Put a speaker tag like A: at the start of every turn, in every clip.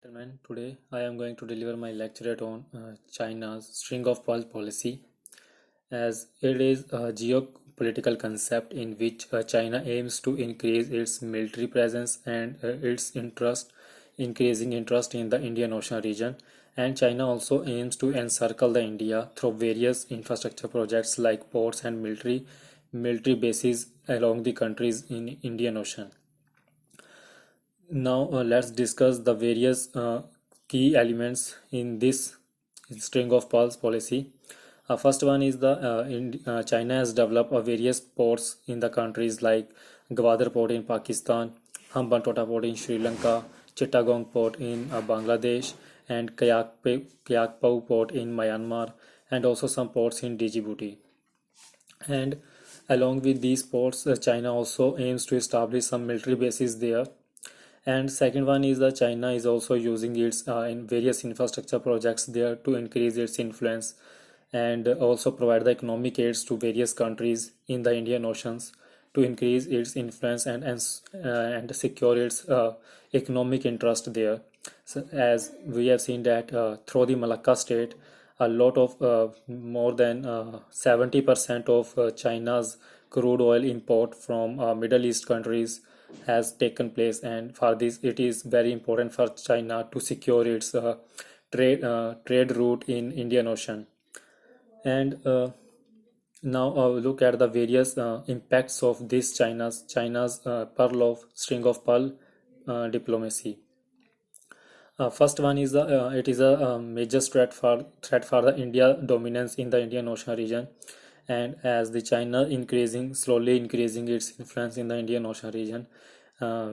A: Gentlemen, today I am going to deliver my lecturette on China's string of pearls policy, as it is a geopolitical concept in which China aims to increase its military presence and its increasing interest in the Indian Ocean region. And China also aims to encircle the India through various infrastructure projects like ports and military bases along the countries in Indian Ocean. Now let's discuss the various key elements in this string of pearls policy. First one is China has developed various ports in the countries like Gwadar port in Pakistan, Hambantota port in Sri Lanka, Chittagong port in Bangladesh, and Kayakpau port in Myanmar, and also some ports in Djibouti. And along with these ports, China also aims to establish some military bases there. And second one is that China is also using its in various infrastructure projects there to increase its influence and also provide the economic aids to various countries in the Indian Oceans to increase its influence and secure its economic interest there. So as we have seen that through the Malacca Strait, a lot of more than 70% of China's crude oil import from Middle East countries has taken place, and for this it is very important for China to secure its trade route in Indian Ocean. And now look at the various impacts of this China's pearl of string of pearl diplomacy. First one is it is a major threat for the India dominance in the Indian Ocean region, and as the China slowly increasing its influence in the Indian Ocean region,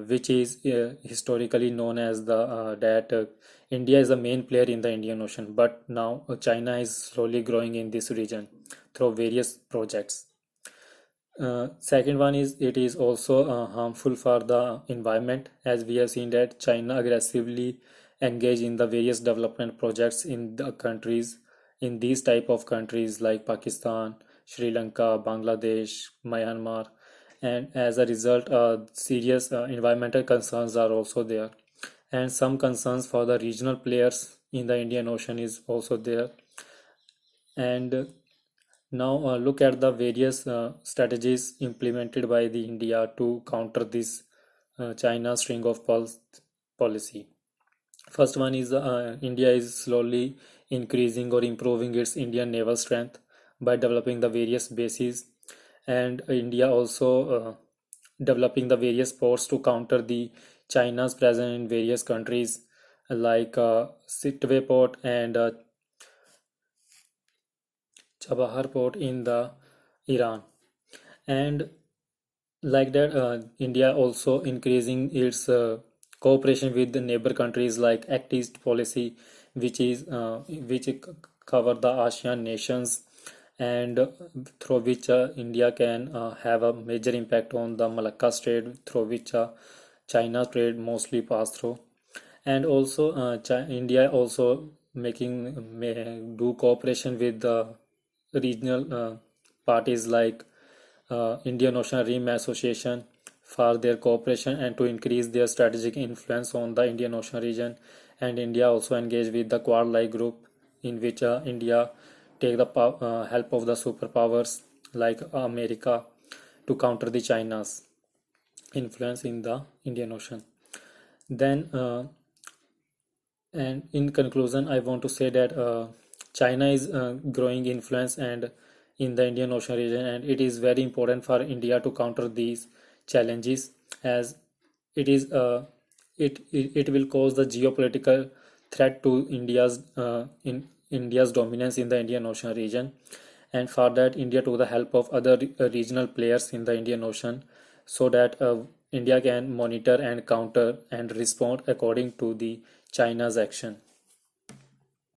A: which is historically known as the that India is the main player in the Indian Ocean, but now China is slowly growing in this region through various projects. Second one is it is also harmful for the environment, as we have seen that China aggressively engage in the various development projects in the countries in these type of countries like Pakistan, Sri Lanka, Bangladesh, Myanmar, and as a result, serious environmental concerns are also there, and some concerns for the regional players in the Indian Ocean is also there. And now look at the various strategies implemented by the India to counter this China string of pearls policy. First one is India is slowly increasing or improving its Indian naval strength by developing the various bases, and India also developing the various ports to counter the China's presence in various countries like Sitwe port and Chabahar port in the Iran. And like that, India also increasing its cooperation with the neighbor countries like Act East policy, which cover the ASEAN nations, and through which India can have a major impact on the Malacca Strait, through which China trade mostly pass through. And also India also do cooperation with the regional parties like Indian Ocean Rim Association for their cooperation and to increase their strategic influence on the Indian Ocean region. And India also engaged with the Quad-like group, in which India take the help of the superpowers like America to counter the China's influence in the Indian Ocean. Then, and in conclusion, I want to say that China is growing influence and in the Indian Ocean region, and it is very important for India to counter these challenges, as it is it will cause the geopolitical threat to India's dominance in the Indian Ocean region. And for that, India took the help of other regional players in the Indian Ocean, so that India can monitor and counter and respond according to the China's action.